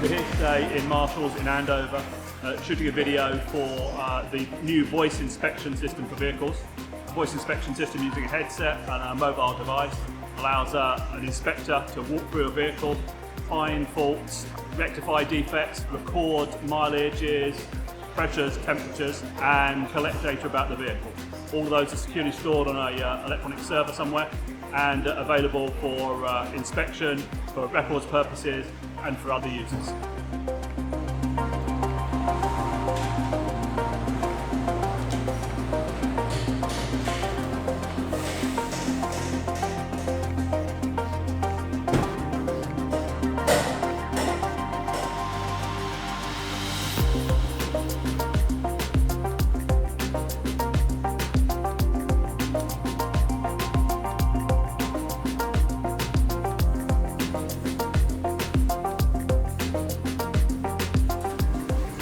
We're here today in Marshalls in Andover, shooting a video for the new voice inspection system for vehicles. The voice inspection system using a headset and a mobile device allows an inspector to walk through a vehicle, find faults, rectify defects, record mileages, pressures, temperatures, and collect data about the vehicle. All of those are securely stored on an electronic server somewhere and available for inspection, for records purposes, and for other uses.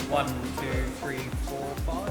One, two, three, four, five.